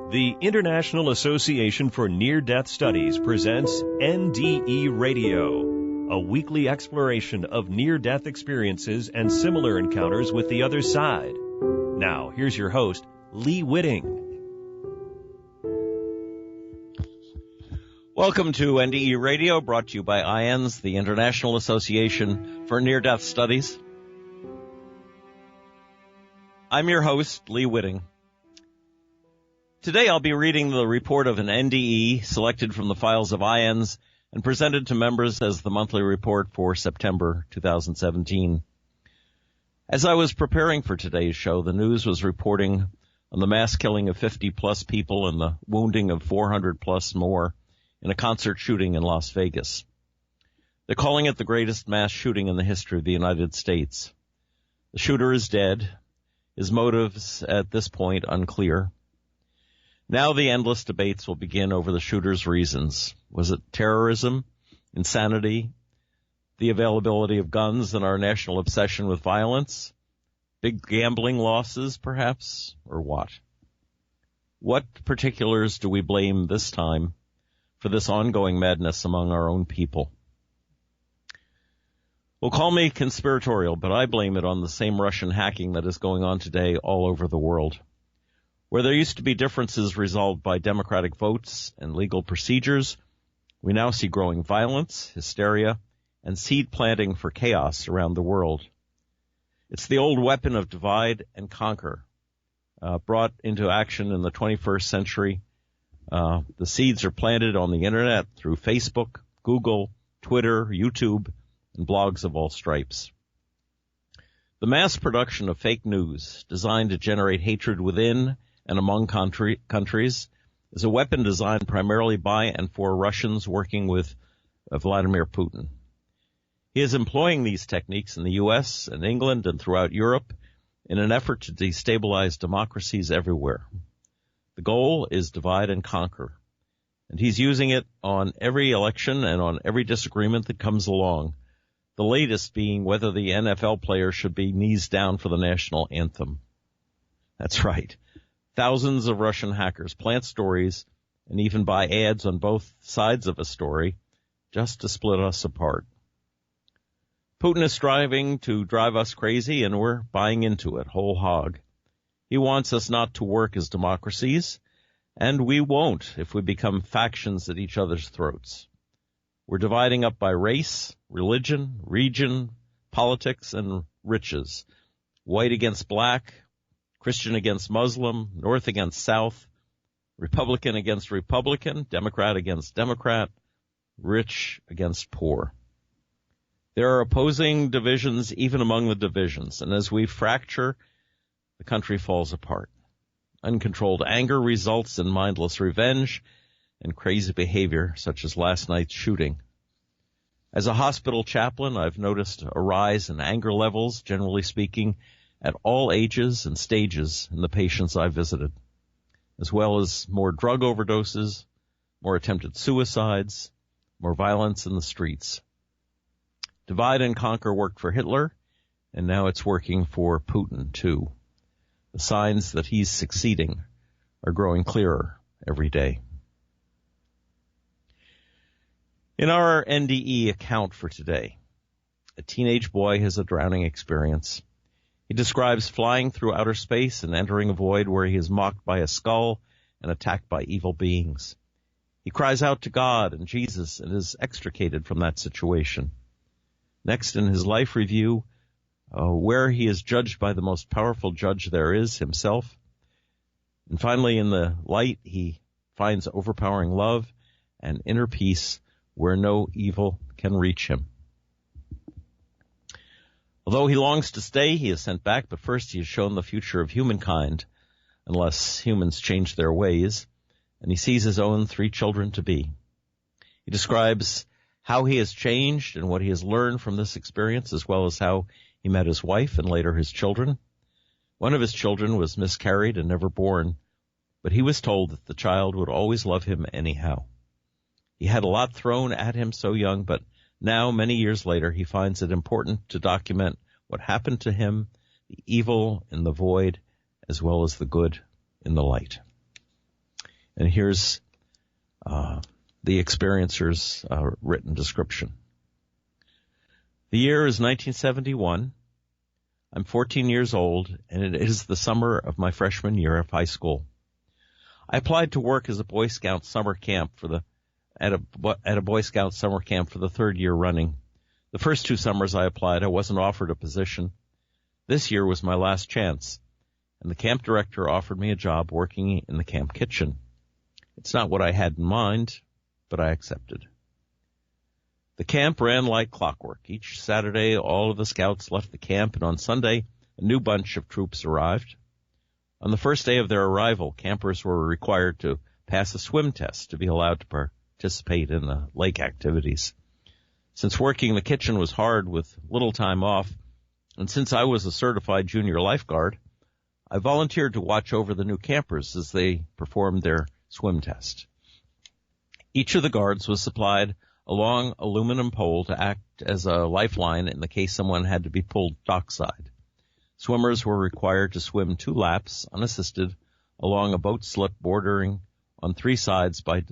The International Association for Near-Death Studies presents NDE Radio, a weekly exploration of near-death experiences and similar encounters with the other side. Now, here's your host, Lee Witting. Welcome to NDE Radio, brought to you by IANDS, the International Association for Near-Death Studies. I'm your host, Lee Witting. Today I'll be reading the report of an NDE selected from the files of IANDS and presented to members as the monthly report for September 2017. As I was preparing for today's show, the news was reporting on the mass killing of 50-plus people and the wounding of 400-plus more in a concert shooting in Las Vegas. They're calling it the greatest mass shooting in the history of the United States. The shooter is dead. His motives at this point unclear. Now the endless debates will begin over the shooter's reasons. Was it terrorism, insanity, the availability of guns and our national obsession with violence, big gambling losses perhaps, or what? What particulars do we blame this time for this ongoing madness among our own people? Well, call me conspiratorial, but I blame it on the same Russian hacking that is going on today all over the world. Where there used to be differences resolved by democratic votes and legal procedures, we now see growing violence, hysteria, and seed planting for chaos around the world. It's the old weapon of divide and conquer, brought into action in the 21st century. The seeds are planted on the internet through Facebook, Google, Twitter, YouTube, and blogs of all stripes. The mass production of fake news designed to generate hatred within and among countries is a weapon designed primarily by and for Russians working with Vladimir Putin. He is employing these techniques in the U.S. and England and throughout Europe in an effort to destabilize democracies everywhere. The goal is divide and conquer, and he's using it on every election and on every disagreement that comes along, the latest being whether the NFL player should be knees down for the national anthem. That's right. Thousands of Russian hackers plant stories and even buy ads on both sides of a story just to split us apart. Putin is striving to drive us crazy, and we're buying into it whole hog. He wants us not to work as democracies, and we won't if we become factions at each other's throats. We're dividing up by race, religion, region, politics, and riches. White against black, Christian against Muslim, North against South, Republican against Republican, Democrat against Democrat, rich against poor. There are opposing divisions even among the divisions, and as we fracture, the country falls apart. Uncontrolled anger results in mindless revenge and crazy behavior, such as last night's shooting. As a hospital chaplain, I've noticed a rise in anger levels, generally speaking, at all ages and stages in the patients I visited, as well as more drug overdoses, more attempted suicides, more violence in the streets. Divide and conquer worked for Hitler, and now it's working for Putin, too. The signs that he's succeeding are growing clearer every day. In our NDE account for today, a teenage boy has a drowning experience. He describes flying through outer space and entering a void where he is mocked by a skull and attacked by evil beings. He cries out to God and Jesus and is extricated from that situation. Next, in his life review, where he is judged by the most powerful judge there is, himself. And finally, in the light, he finds overpowering love and inner peace where no evil can reach him. Although he longs to stay, he is sent back, but first he is shown the future of humankind, unless humans change their ways, and he sees his own 3 children to be. He describes how he has changed and what he has learned from this experience, as well as how he met his wife and later his children. One of his children was miscarried and never born, but he was told that the child would always love him anyhow. He had a lot thrown at him so young, but now, many years later, he finds it important to document what happened to him, the evil in the void, as well as the good in the light. And here's the experiencer's written description. The year is 1971. I'm 14 years old, and it is the summer of my freshman year of high school. I applied to work as a Boy Scout summer camp at a Boy Scout summer camp for the third year running. The first 2 summers I applied, I wasn't offered a position. This year was my last chance, and the camp director offered me a job working in the camp kitchen. It's not what I had in mind, but I accepted. The camp ran like clockwork. Each Saturday, all of the scouts left the camp, and on Sunday, a new bunch of troops arrived. On the first day of their arrival, campers were required to pass a swim test to be allowed to participate in the lake activities. Since working in the kitchen was hard with little time off, and since I was a certified junior lifeguard, I volunteered to watch over the new campers as they performed their swim test. Each of the guards was supplied a long aluminum pole to act as a lifeline in the case someone had to be pulled dockside. Swimmers were required to swim 2 laps unassisted along a boat slip bordering on 3 sides by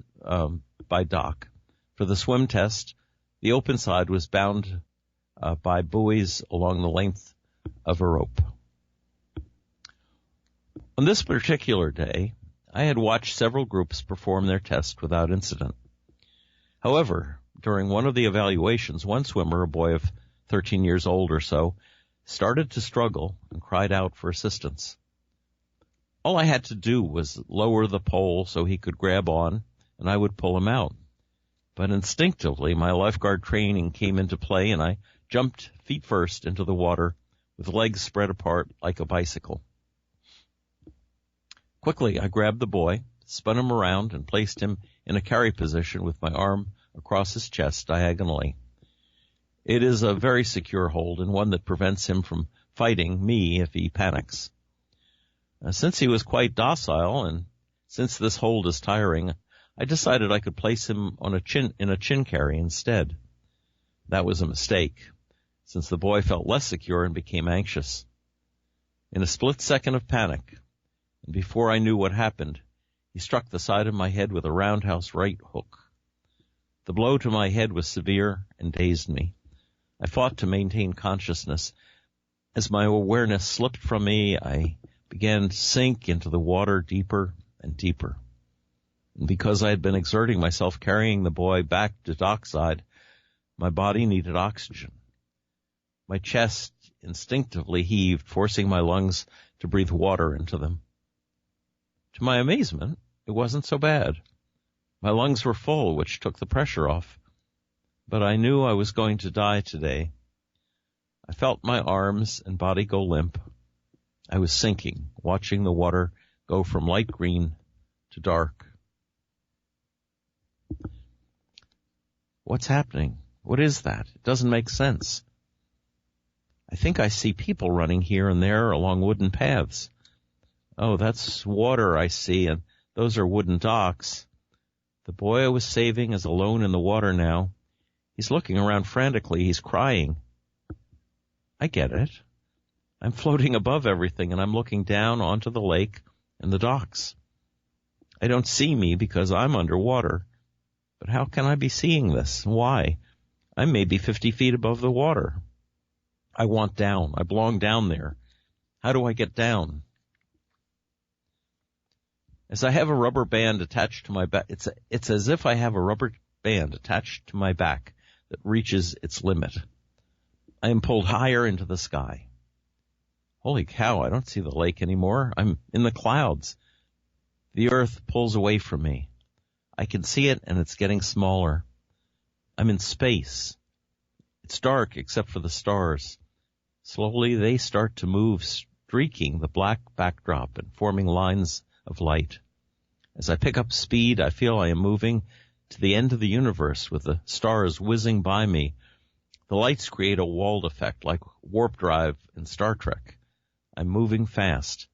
dock. For the swim test, the open side was bound by buoys along the length of a rope. On this particular day, I had watched several groups perform their test without incident. However, during one of the evaluations, one swimmer, a boy of 13 years old or so, started to struggle and cried out for assistance. All I had to do was lower the pole so he could grab on, and I would pull him out. But instinctively, my lifeguard training came into play, and I jumped feet first into the water with legs spread apart like a bicycle. Quickly, I grabbed the boy, spun him around, and placed him in a carry position with my arm across his chest diagonally. It is a very secure hold and one that prevents him from fighting me if he panics. Since he was quite docile and since this hold is tiring, I decided I could place him on in a chin carry instead. That was a mistake, since the boy felt less secure and became anxious. In a split second of panic, and before I knew what happened, he struck the side of my head with a roundhouse right hook. The blow to my head was severe and dazed me. I fought to maintain consciousness. As my awareness slipped from me, I began to sink into the water deeper and deeper. And because I had been exerting myself carrying the boy back to dockside, my body needed oxygen. My chest instinctively heaved, forcing my lungs to breathe water into them. To my amazement, it wasn't so bad. My lungs were full, which took the pressure off. But I knew I was going to die today. I felt my arms and body go limp. I was sinking, watching the water go from light green to dark. What's happening? What is that? It doesn't make sense. I think I see people running here and there along wooden paths. Oh, that's water I see, and those are wooden docks. The boy I was saving is alone in the water now. He's looking around frantically. He's crying. I get it. I'm floating above everything, and I'm looking down onto the lake and the docks. I don't see me because I'm underwater. But how can I be seeing this? Why? I may be 50 feet above the water. I want down. I belong down there. How do I get down? As I have a rubber band attached to my back, it's as if I have a rubber band attached to my back that reaches its limit. I am pulled higher into the sky. Holy cow, I don't see the lake anymore. I'm in the clouds. The earth pulls away from me. I can see it, and it's getting smaller. I'm in space. It's dark except for the stars. Slowly they start to move, streaking the black backdrop and forming lines of light. As I pick up speed, I feel I am moving to the end of the universe with the stars whizzing by me. The lights create a walled effect like warp drive in Star Trek. I'm moving fast,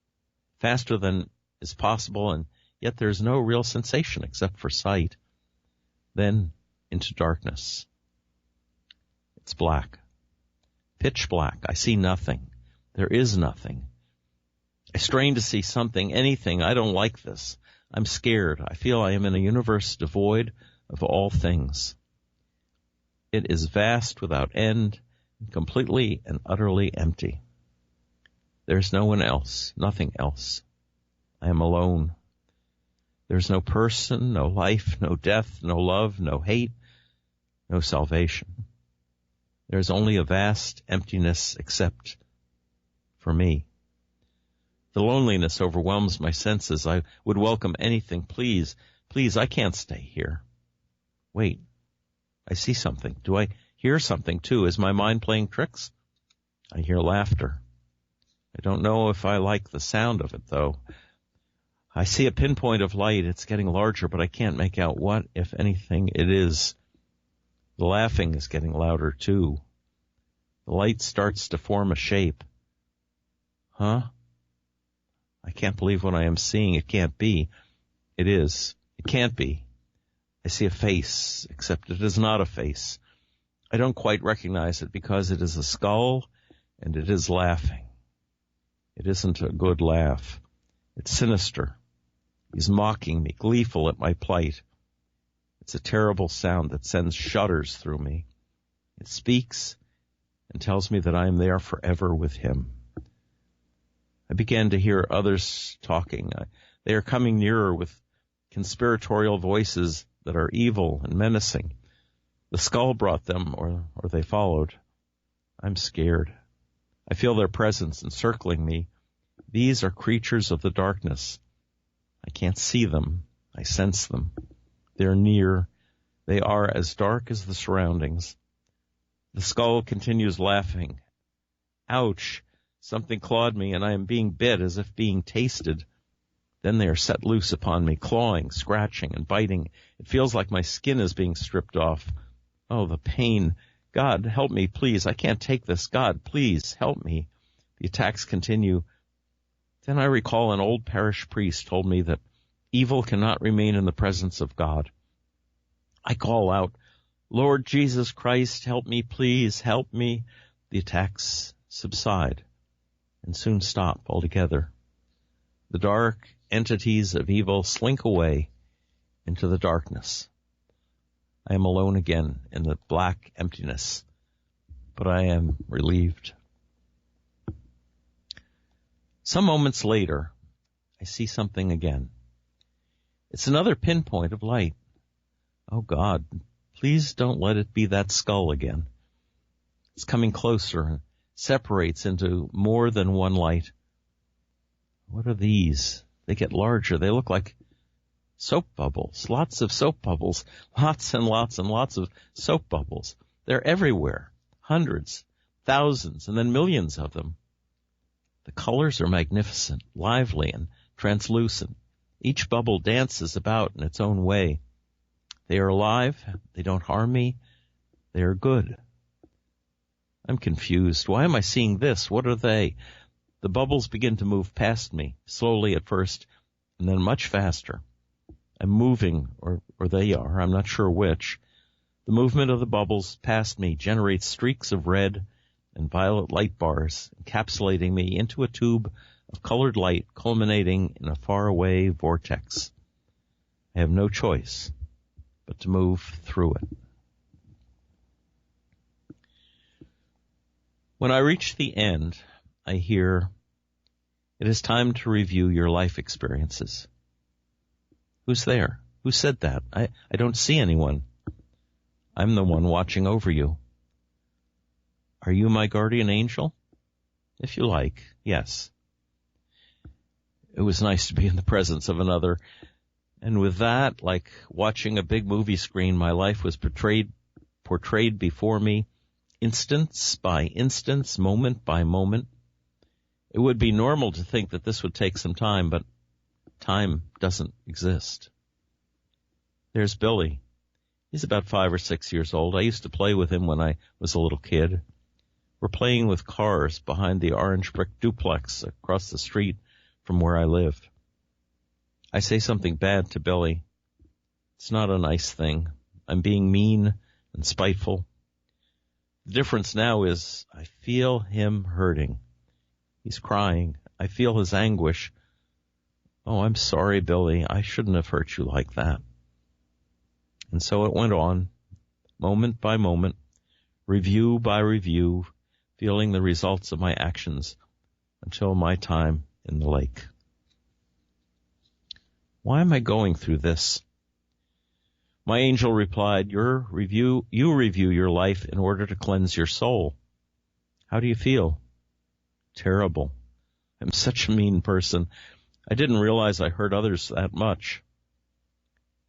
faster than is possible, and yet there's no real sensation except for sight. Then into darkness. It's black. Pitch black. I see nothing. There is nothing. I strain to see something, anything. I don't like this. I'm scared. I feel I am in a universe devoid of all things. It is vast without end, completely and utterly empty. There's no one else, nothing else. I am alone. There's no person, no life, no death, no love, no hate, no salvation. There's only a vast emptiness except for me. The loneliness overwhelms my senses. I would welcome anything. Please, please, I can't stay here. Wait, I see something. Do I hear something too? Is my mind playing tricks? I hear laughter. I don't know if I like the sound of it, though. I see a pinpoint of light. It's getting larger, but I can't make out what, if anything, it is. The laughing is getting louder, too. The light starts to form a shape. Huh? I can't believe what I am seeing. It can't be. It is. It can't be. I see a face, except it is not a face. I don't quite recognize it because it is a skull and it is laughing. It isn't a good laugh. It's sinister. He's mocking me, gleeful at my plight. It's a terrible sound that sends shudders through me. It speaks and tells me that I am there forever with him. I began to hear others talking. They are coming nearer with conspiratorial voices that are evil and menacing. The skull brought them, or they followed. I'm scared. I feel their presence encircling me. These are creatures of the darkness. I can't see them. I sense them. They're near. They are as dark as the surroundings. The skull continues laughing. Ouch! Something clawed me, and I am being bit as if being tasted. Then they are set loose upon me, clawing, scratching, and biting. It feels like my skin is being stripped off. Oh, the pain. God, help me, please. I can't take this. God, please, help me. The attacks continue. Then I recall an old parish priest told me that evil cannot remain in the presence of God. I call out, Lord Jesus Christ, help me, please, help me. The attacks subside and soon stop altogether. The dark entities of evil slink away into the darkness. I am alone again in the black emptiness, but I am relieved. Some moments later, I see something again. It's another pinpoint of light. Oh God, please don't let it be that skull again. It's coming closer and separates into more than one light. What are these? They get larger. They look like soap bubbles, lots of soap bubbles, lots and lots and lots of soap bubbles. They're everywhere, hundreds, thousands, and then millions of them. The colors are magnificent, lively, and translucent. Each bubble dances about in its own way. They are alive. They don't harm me. They are good. I'm confused. Why am I seeing this? What are they? The bubbles begin to move past me, slowly at first, and then much faster. I'm moving, or they are. I'm not sure which. The movement of the bubbles past me generates streaks of red and violet light bars, encapsulating me into a tube of colored light culminating in a faraway vortex. I have no choice but to move through it. When I reach the end, I hear, it is time to review your life experiences. Who's there? Who said that? I don't see anyone. I'm the one watching over you. Are you my guardian angel? If you like, yes. It was nice to be in the presence of another. And with that, like watching a big movie screen, my life was portrayed before me, instance by instance, moment by moment. It would be normal to think that this would take some time, but time doesn't exist. There's Billy. He's about 5 or 6 years old. I used to play with him when I was a little kid. We're playing with cars behind the orange brick duplex across the street from where I live. I say something bad to Billy. It's not a nice thing. I'm being mean and spiteful. The difference now is I feel him hurting. He's crying. I feel his anguish. Oh, I'm sorry, Billy. I shouldn't have hurt you like that. And so it went on, moment by moment, review by review, feeling the results of my actions until my time in the lake. Why am I going through this? My angel replied, you review your life in order to cleanse your soul. How do you feel? Terrible. I'm such a mean person. I didn't realize I hurt others that much.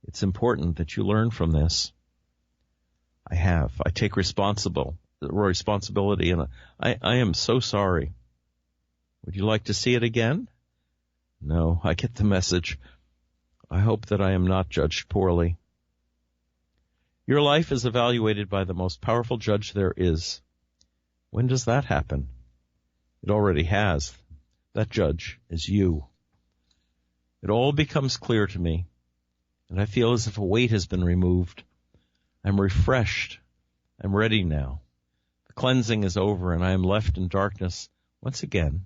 It's important that you learn from this. I have. I take responsibility, and I am so sorry. Would you like to see it again? No, I get the message. I hope that I am not judged poorly. Your life is evaluated by the most powerful judge there is. When does that happen? It already has. That judge is you. It all becomes clear to me, and I feel as if a weight has been removed. I'm refreshed. I'm ready now. The cleansing is over, and I am left in darkness once again,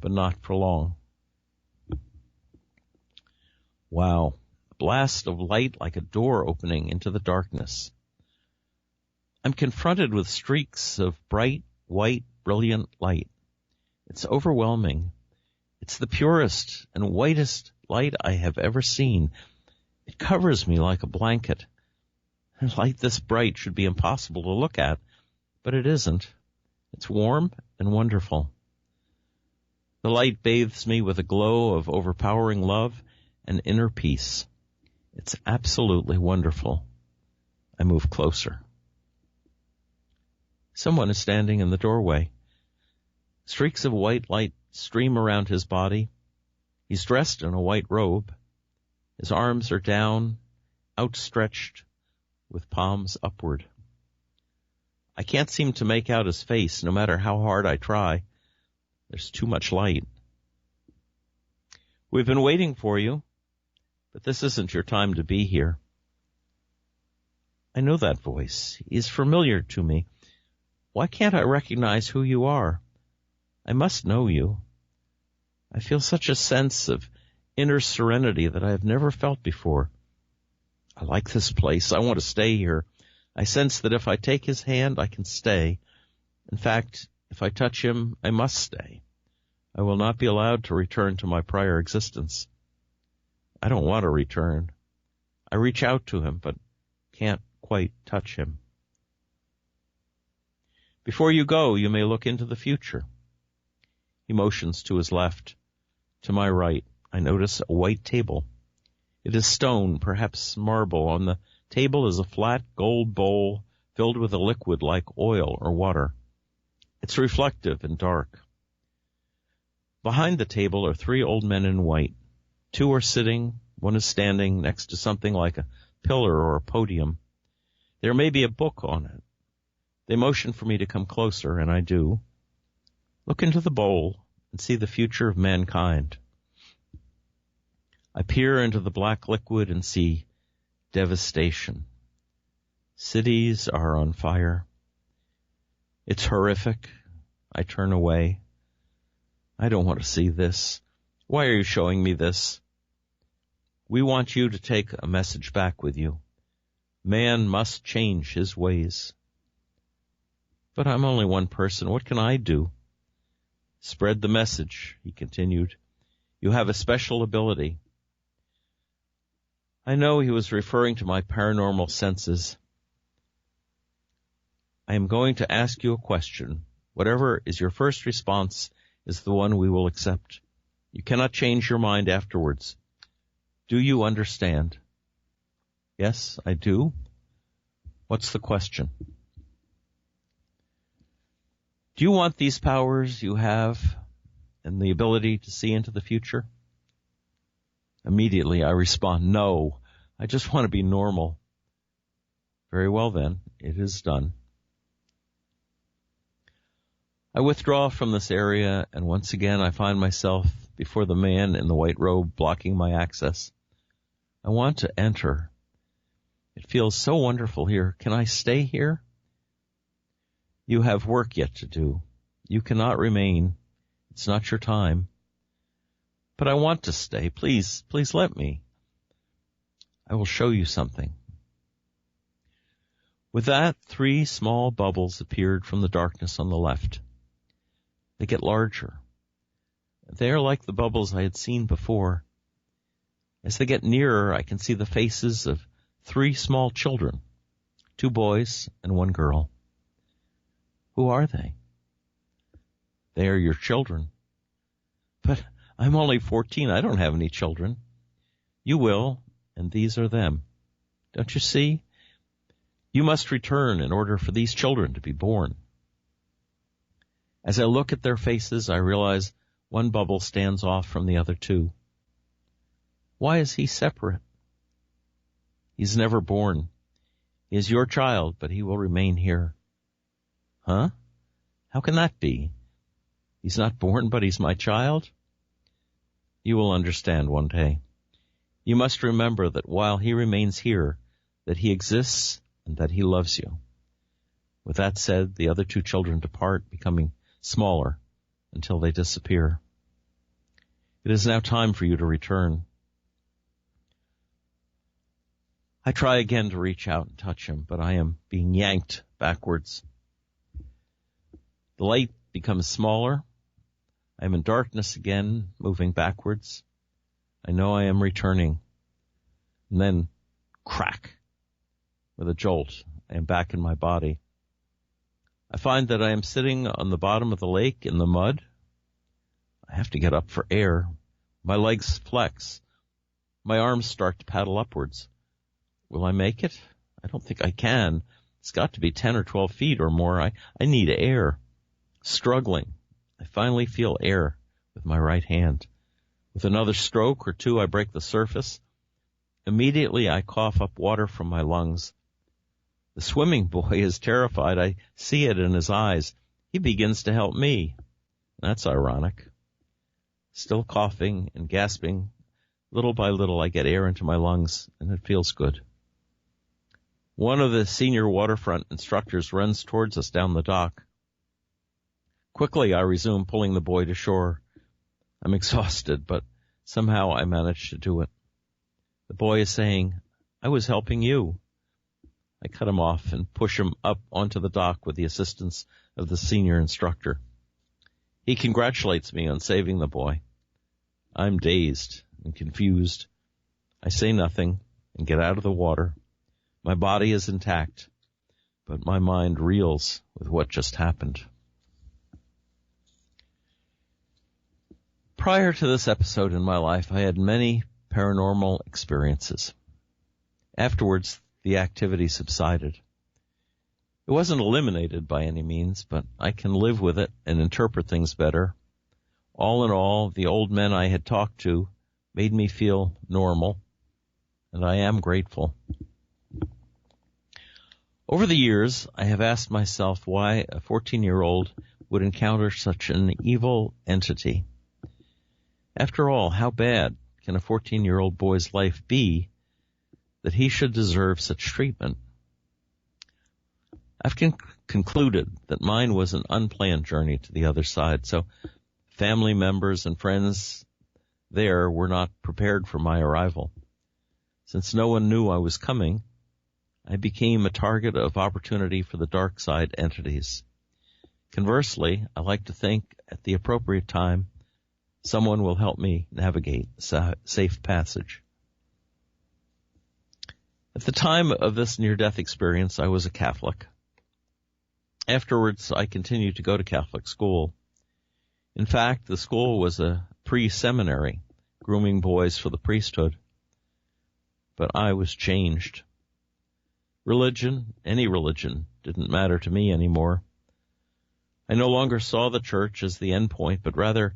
but not for long. Wow. A blast of light like a door opening into the darkness. I'm confronted with streaks of bright, white, brilliant light. It's overwhelming. It's the purest and whitest light I have ever seen. It covers me like a blanket. A light this bright should be impossible to look at, but it isn't. It's warm and wonderful. The light bathes me with a glow of overpowering love and inner peace. It's absolutely wonderful. I move closer. Someone is standing in the doorway. Streaks of white light stream around his body. He's dressed in a white robe. His arms are down, outstretched, with palms upward. I can't seem to make out his face, no matter how hard I try. There's too much light. We've been waiting for you, but this isn't your time to be here. I know that voice. He is familiar to me. Why can't I recognize who you are? I must know you. I feel such a sense of inner serenity that I have never felt before. I like this place. I want to stay here. I sense that if I take his hand, I can stay. In fact, if I touch him, I must stay. I will not be allowed to return to my prior existence. I don't want to return. I reach out to him, but can't quite touch him. Before you go, you may look into the future. He motions to his left. To my right, I notice a white table. It is stone, perhaps marble. On the table is a flat gold bowl filled with a liquid like oil or water. It's reflective and dark. Behind the table are 3 old men in white. 2 are sitting, 1 is standing next to something like a pillar or a podium. There may be a book on it. They motion for me to come closer, and I do. Look into the bowl and see the future of mankind. I peer into the black liquid and see devastation. Cities are on fire. It's horrific. I turn away. I don't want to see this. Why are you showing me this? We want you to take a message back with you. Man must change his ways. But I'm only one person. What can I do? Spread the message, he continued. You have a special ability. I know he was referring to my paranormal senses. I am going to ask you a question. Whatever is your first response is the one we will accept. You cannot change your mind afterwards. Do you understand? Yes, I do. What's the question? Do you want these powers you have and the ability to see into the future? Immediately I respond, no, I just want to be normal. Very well then, it is done. I withdraw from this area, and once again I find myself before the man in the white robe blocking my access. I want to enter. It feels so wonderful here. Can I stay here? You have work yet to do. You cannot remain. It's not your time. But I want to stay. Please let me. I will show you something. With that, 3 small bubbles appeared from the darkness on the left. They get larger. They are like the bubbles I had seen before. As they get nearer, I can see the faces of 3 small children, 2 boys and 1 girl. Who are they? They are your children. But I'm only 14. I don't have any children. You will, and these are them. Don't you see? You must return in order for these children to be born. As I look at their faces, I realize 1 bubble stands off from the other 2. Why is he separate? He's never born. He is your child, but he will remain here. Huh? How can that be? He's not born, but he's my child? You will understand one day. You must remember that while he remains here, that he exists and that he loves you. With that said, the other 2 children depart, becoming smaller until they disappear. It is now time for you to return. I try again to reach out and touch him, but I am being yanked backwards. The light becomes smaller. I am in darkness again, moving backwards. I know I am returning. And then, crack! With a jolt, I am back in my body. I find that I am sitting on the bottom of the lake in the mud. I have to get up for air. My legs flex. My arms start to paddle upwards. Will I make it? I don't think I can. It's got to be 10 or 12 feet or more. I need air. Struggling, I finally feel air with my right hand. With another stroke or 2, I break the surface. Immediately, I cough up water from my lungs. The swimming boy is terrified. I see it in his eyes. He begins to help me. That's ironic. Still coughing and gasping, little by little, I get air into my lungs, and it feels good. One of the senior waterfront instructors runs towards us down the dock. Quickly, I resume pulling the boy to shore. I'm exhausted, but somehow I manage to do it. The boy is saying, I was helping you. I cut him off and push him up onto the dock with the assistance of the senior instructor. He congratulates me on saving the boy. I'm dazed and confused. I say nothing and get out of the water. My body is intact, but my mind reels with what just happened. Prior to this episode in my life, I had many paranormal experiences. Afterwards, the activity subsided. It wasn't eliminated by any means, but I can live with it and interpret things better. All in all, the old men I had talked to made me feel normal, and I am grateful. Over the years, I have asked myself why a 14-year-old would encounter such an evil entity. After all, how bad can a 14-year-old boy's life be that he should deserve such treatment? I've concluded that mine was an unplanned journey to the other side, so family members and friends there were not prepared for my arrival. Since no one knew I was coming, I became a target of opportunity for the dark side entities. Conversely, I like to think at the appropriate time, someone will help me navigate safe passage. At the time of this near-death experience, I was a Catholic. Afterwards, I continued to go to Catholic school. In fact, the school was a pre-seminary, grooming boys for the priesthood. But I was changed. Religion, any religion, didn't matter to me anymore. I no longer saw the church as the end point, but rather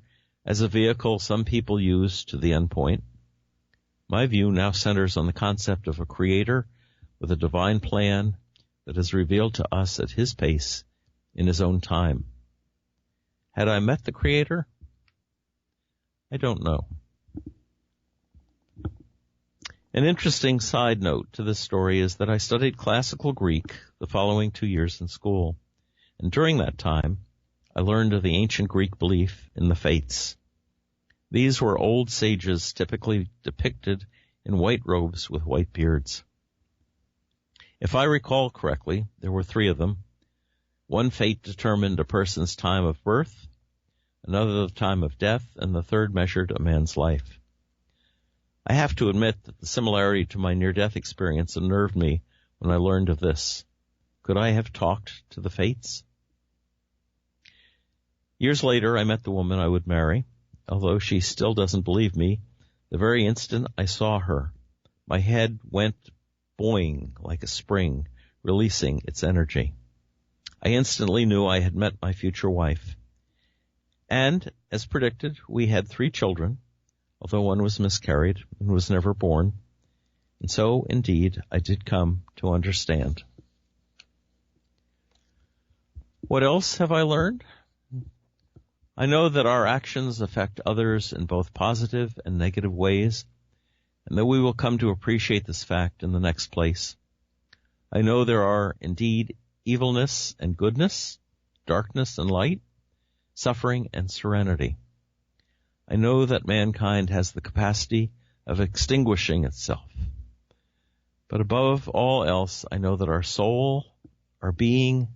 as a vehicle some people use to the end point. My view now centers on the concept of a creator with a divine plan that is revealed to us at his pace in his own time. Had I met the creator? I don't know. An interesting side note to this story is that I studied classical Greek the following 2 years in school, and during that time, I learned of the ancient Greek belief in the fates. These were old sages typically depicted in white robes with white beards. If I recall correctly, there were 3 of them. One fate determined a person's time of birth, another the time of death, and the third measured a man's life. I have to admit that the similarity to my near-death experience unnerved me when I learned of this. Could I have talked to the fates? Years later, I met the woman I would marry. Although she still doesn't believe me, the very instant I saw her, my head went boing like a spring, releasing its energy. I instantly knew I had met my future wife. And, as predicted, we had 3 children, although one was miscarried and was never born. And so, indeed, I did come to understand. What else have I learned? I know that our actions affect others in both positive and negative ways, and that we will come to appreciate this fact in the next place. I know there are indeed evilness and goodness, darkness and light, suffering and serenity. I know that mankind has the capacity of extinguishing itself. But above all else, I know that our soul, our being,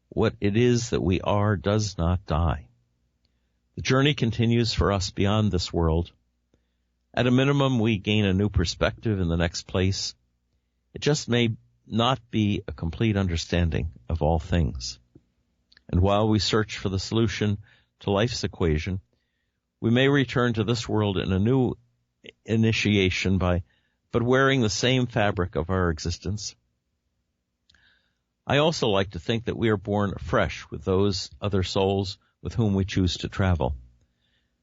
what it is that we are, does not die. The journey continues for us beyond this world. At a minimum, we gain a new perspective in the next place. It just may not be a complete understanding of all things. And while we search for the solution to life's equation, we may return to this world in a new initiation but wearing the same fabric of our existence. I also like to think that we are born afresh with those other souls with whom we choose to travel.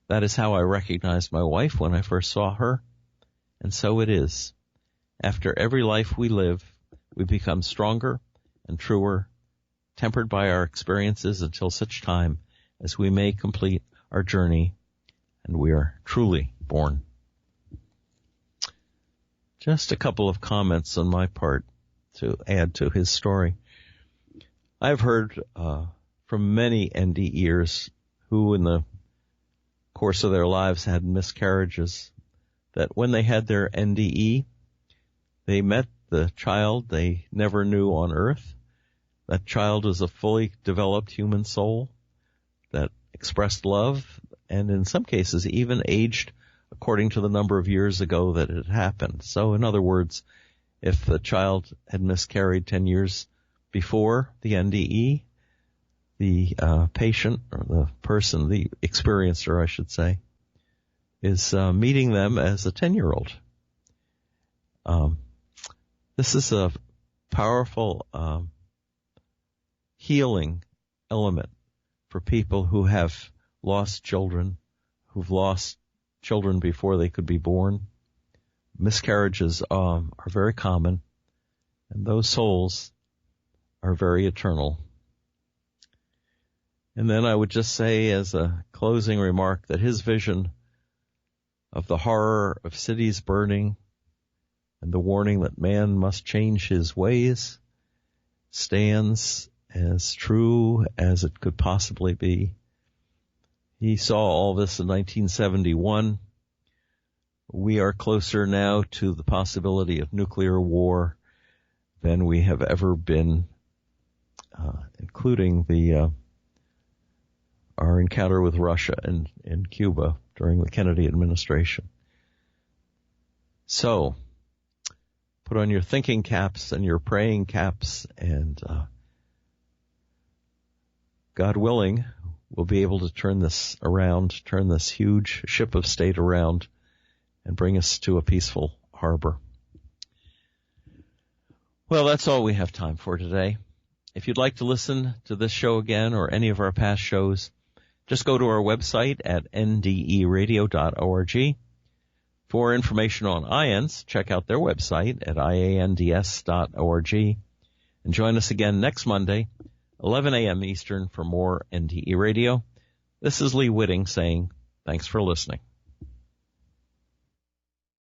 That is how I recognized my wife when I first saw her, and so it is. After every life we live, we become stronger and truer, tempered by our experiences until such time as we may complete our journey and we are truly born. Just a couple of comments on my part to add to his story. I've heard from many NDEers who in the course of their lives had miscarriages, that when they had their NDE, they met the child they never knew on earth. That child was a fully developed human soul that expressed love and in some cases even aged according to the number of years ago that it happened. So in other words, if the child had miscarried 10 years before the NDE, the patient or the person, the experiencer, I should say, is meeting them as a 10-year-old. This is a powerful healing element for people who have lost children, who've lost children before they could be born. Miscarriages are very common, and those souls are very eternal. And then I would just say as a closing remark that his vision of the horror of cities burning and the warning that man must change his ways stands as true as it could possibly be. He saw all this in 1971. We are closer now to the possibility of nuclear war than we have ever been, including our encounter with Russia and Cuba during the Kennedy administration. So, put on your thinking caps and your praying caps, and God willing, we'll be able to turn this around, turn this huge ship of state around, and bring us to a peaceful harbor. Well, that's all we have time for today. If you'd like to listen to this show again or any of our past shows, just go to our website at nderadio.org. For information on IANDS, check out their website at IANDS.org. And join us again next Monday, 11 a.m. Eastern, for more NDE Radio. This is Lee Witting saying thanks for listening.